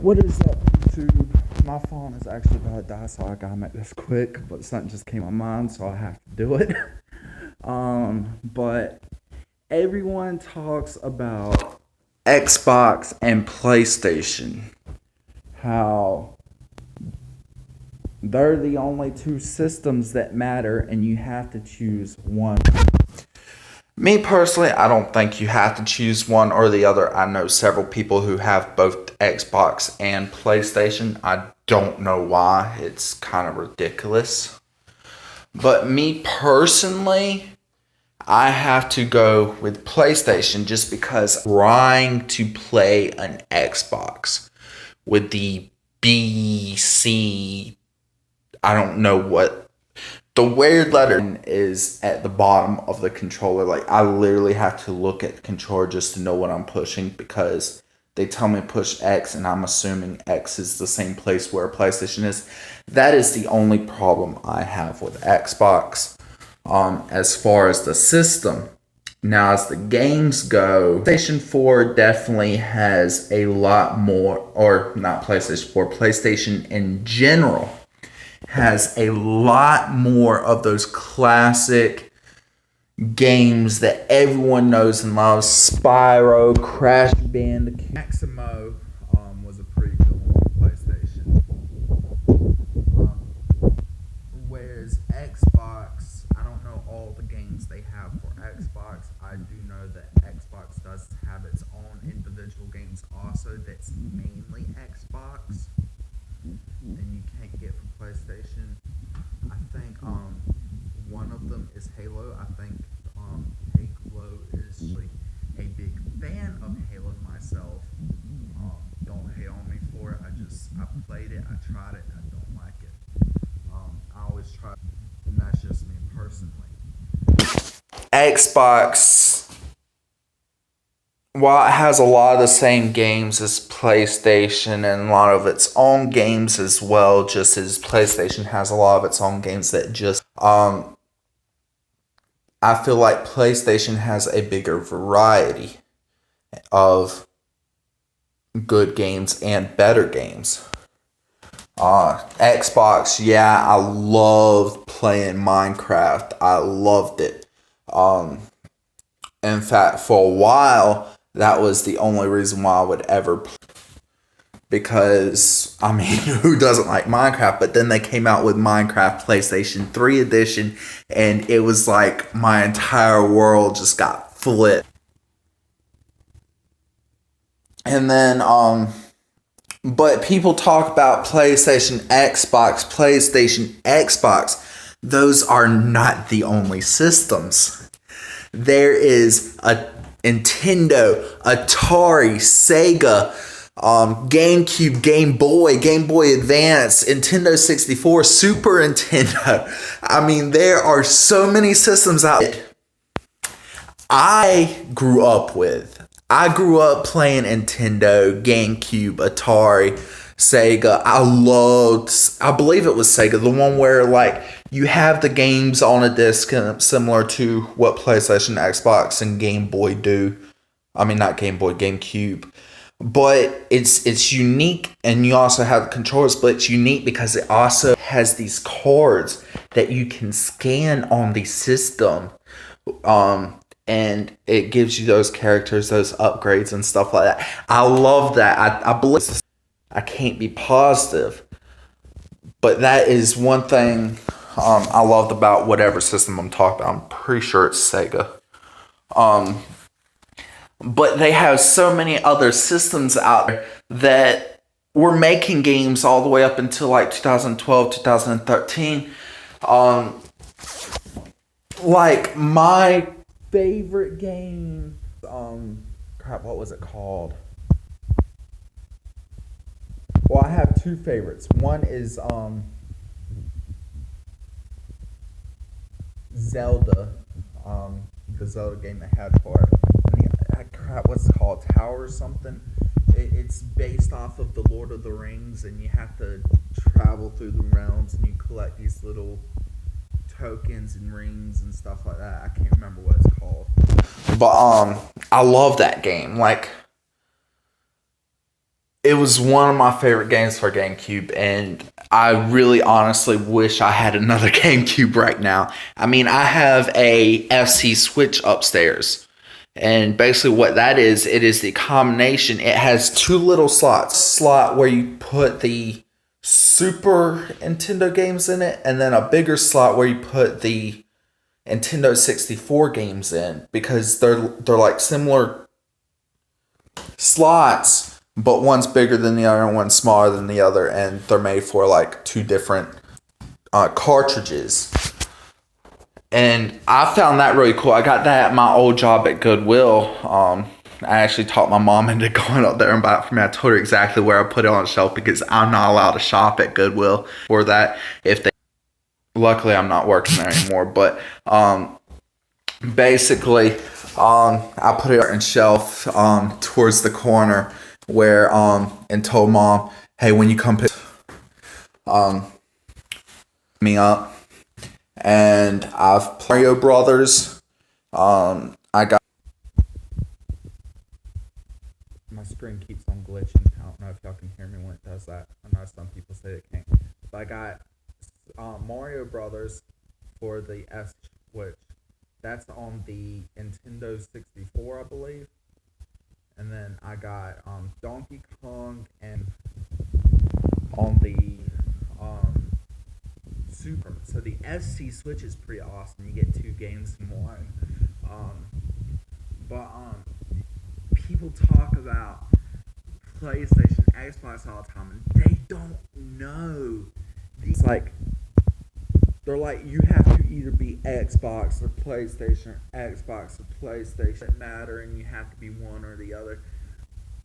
What is up, YouTube? My phone is actually about to die, so I gotta make this quick. But something just came to my mind, so I have to do it. But everyone talks about Xbox and PlayStation. How they're the only two systems that matter, and you have to choose one. Me personally, I don't think you have to choose one or the other. I know several people who have both Xbox and PlayStation. I don't know why. It's kind of ridiculous. But me personally, I have to go with PlayStation just because trying to play an Xbox with the BC, I don't know what. The weird letter is at the bottom of the controller. Like, I literally have to look at the controller just to know what I'm pushing because they tell me push X and I'm assuming X is the same place where PlayStation is. That is the only problem I have with Xbox. As far as the system. Now, as the games go, PlayStation 4 definitely has a lot more, or not PlayStation 4, PlayStation in general has a lot more of those classic games that everyone knows and loves. Spyro, Crash Bandicoot, Maximo was a pretty good one on PlayStation. Whereas Xbox, I don't know all the games they have for Xbox. I do know that Xbox does have its own individual games also that's mainly Xbox and you can't get from PlayStation. I think one of them is Halo. I think Halo is like a big fan of Halo myself. Don't hate on me for it. I played it, I tried it, I don't like it. I always try, and that's just me personally. Xbox, while it has a lot of the same games as PlayStation and a lot of its own games as well, just as PlayStation has a lot of its own games that just, I feel like PlayStation has a bigger variety of good games and better games. Xbox, yeah, I loved playing Minecraft. I loved it. In fact, for a while, that was the only reason why I would ever play. Because, I mean, who doesn't like Minecraft? But then they came out with Minecraft PlayStation 3 edition, and it was like my entire world just got flipped. And then, but people talk about PlayStation, Xbox. Those are not the only systems. There is a Nintendo, Atari, Sega, GameCube, Game Boy Advance, Nintendo 64, Super Nintendo. I mean, there are so many systems out there I grew up with. I grew up playing Nintendo, GameCube, Atari, Sega. I believe it was Sega, the one where like you have the games on a disc similar to what PlayStation, Xbox, and Game Boy do. I mean, not Game Boy, GameCube. But it's unique, and you also have the controllers, but it's unique because it also has these cards that you can scan on the system. And it gives you those characters, those upgrades and stuff like that. I love that. I believe, I can't be positive, but that is one thing I loved about whatever system I'm talking about. I'm pretty sure it's Sega. But they have so many other systems out there that were making games all the way up until like 2012, 2013. Like my favorite game, what was it called? Well, I have two favorites. One is Zelda, the Zelda game they had for it. What's it called? Tower or something? It's based off of the Lord of the Rings, and you have to travel through the realms, and you collect these little tokens and rings and stuff like that. I can't remember what it's called. But I love that game. Like, it was one of my favorite games for GameCube, and I really honestly wish I had another GameCube right now. I mean, I have a FC Switch upstairs, and basically what that is, it is the combination. It has two little slots. Slot where you put the Super Nintendo games in it, and then a bigger slot where you put the Nintendo 64 games in, because they're like similar slots, but one's bigger than the other and one's smaller than the other, and they're made for like two different cartridges. And I found that really cool. I got that at my old job at Goodwill. I actually talked my mom into going up there and buying it for me. I told her exactly where I put it on the shelf, because I'm not allowed to shop at Goodwill for that. Luckily, I'm not working there anymore. But basically, I put it on the shelf towards the corner where and told mom, hey, when you come pick me up, and I've played Mario Brothers. I got my screen keeps on glitching. I don't know if y'all can hear me when it does that. I know some people say it can't. But I got Mario Brothers for the S Switch. That's on the Nintendo 64, I believe. And then I got Donkey Kong and on the Super. So the SC Switch is pretty awesome. You get two games in one. But people talk about PlayStation, Xbox all the time, and they don't know. It's like they're like, you have to either be Xbox or PlayStation, or Xbox or PlayStation. It doesn't matter, and you have to be one or the other.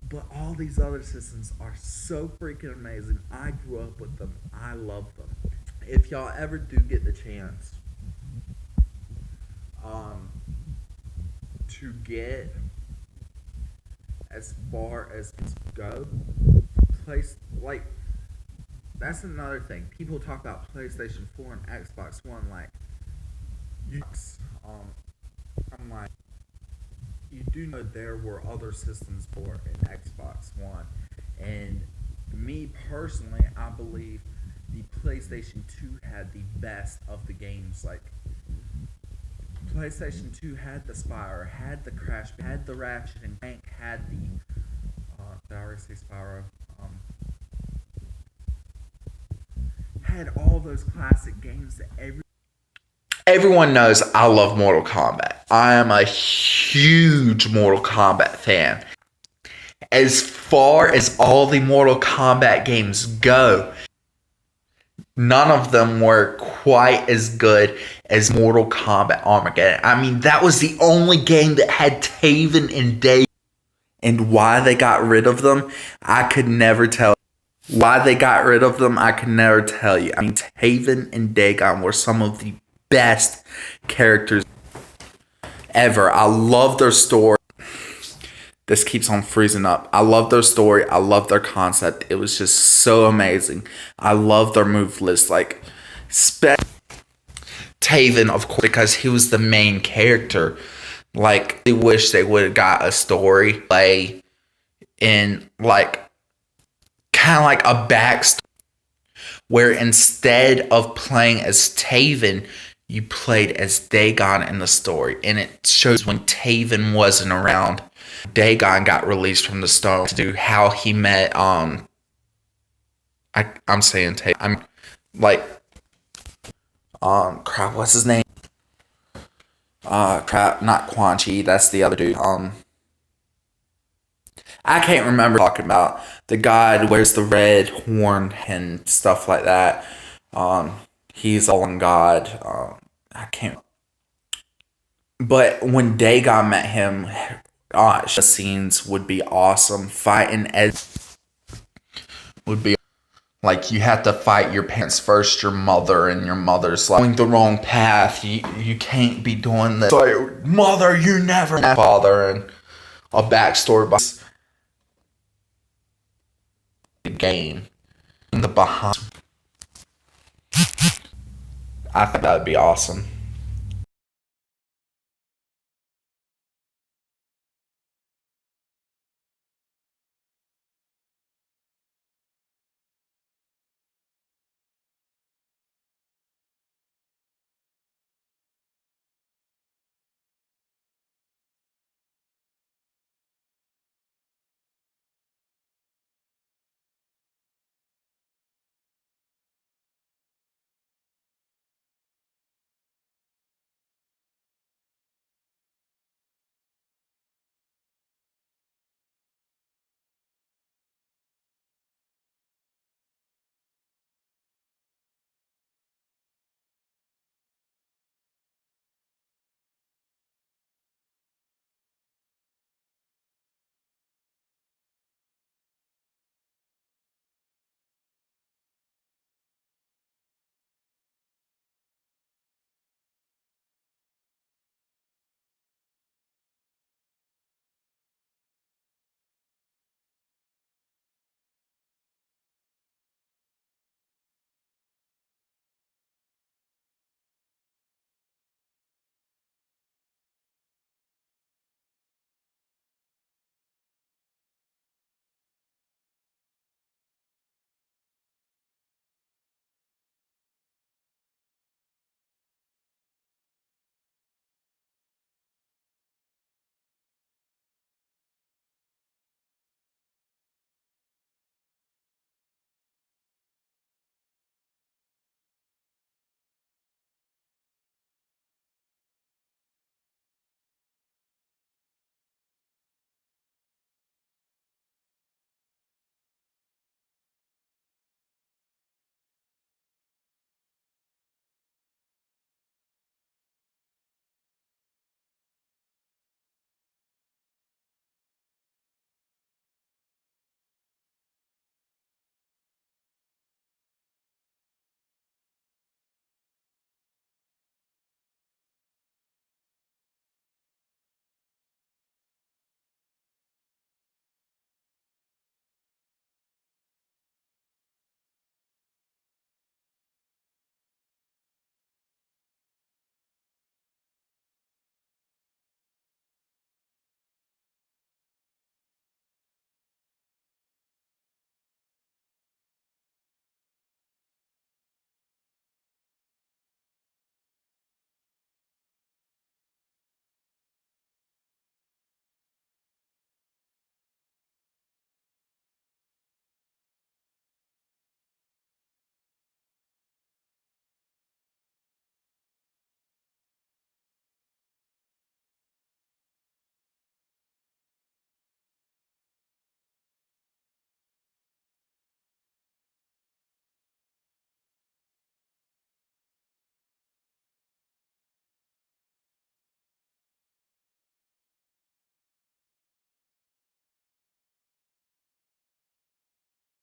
But all these other systems are so freaking amazing. I grew up with them. I love them. If y'all ever do get the chance to get as far as go, that's another thing. People talk about PlayStation 4 and Xbox One I'm like, you do know there were other systems for an Xbox One, and me personally, I believe the PlayStation 2 had the best of the games. Like, PlayStation 2 had the Spyro, had the Crash, had the Ratchet and Clank, had the did I already say Spyro? Had all those classic games that everyone knows. I love Mortal Kombat. I am a huge Mortal Kombat fan. As far as all the Mortal Kombat games go, none of them were quite as good as Mortal Kombat Armageddon. I mean, that was the only game that had Taven and Day. And why they got rid of them, I could never tell. Why they got rid of them, I could never tell you. I mean, Taven and Dagon were some of the best characters ever. I love their story. This keeps on freezing up. I love their story. I love their concept. It was just so amazing. I love their move list. Like, Taven, of course, because he was the main character. Like, I wish they would have got a story play in, like, kind of like a backstory, where instead of playing as Taven, you played as Dagon in the story. And it shows when Taven wasn't around, Dagon got released from the stone to do how he met, I'm saying Taven. I'm like, crap, what's his name? Crap, not Quan Chi, that's the other dude. I can't remember talking about. The guy who wears the red horn and stuff like that. He's all in God. I can't. But when Dagon met him, the scenes would be awesome. Fighting as would be like, you have to fight your parents first, your mother, and your mother's like going the wrong path. You can't be doing this. Like, mother, you never. Father, and a backstory by the game in the Bahamas. I think that would be awesome.